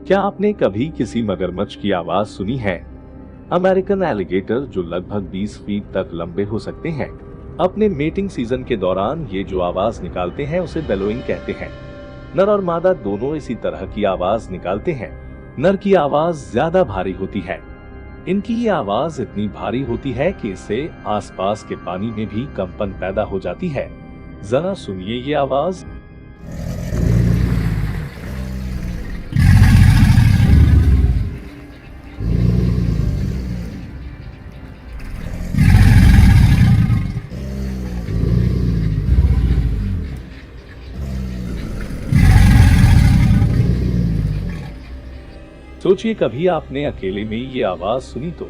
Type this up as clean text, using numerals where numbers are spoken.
क्या आपने कभी किसी मगरमच्छ की आवाज सुनी है? अमेरिकन एलिगेटर जो लगभग 20 फीट तक लंबे हो सकते हैं, अपने मेटिंग सीजन के दौरान ये जो आवाज निकालते हैं उसे बेलोइंग कहते हैं। नर और मादा दोनों इसी तरह की आवाज निकालते हैं। नर की आवाज ज्यादा भारी होती है। इनकी ये आवाज इतनी भारी होती है कि इससे आसपास के पानी में भी कंपन पैदा हो जाती है। जरा सुनिए ये आवाज। सोचिए कभी आपने अकेले में ये आवाज सुनी तो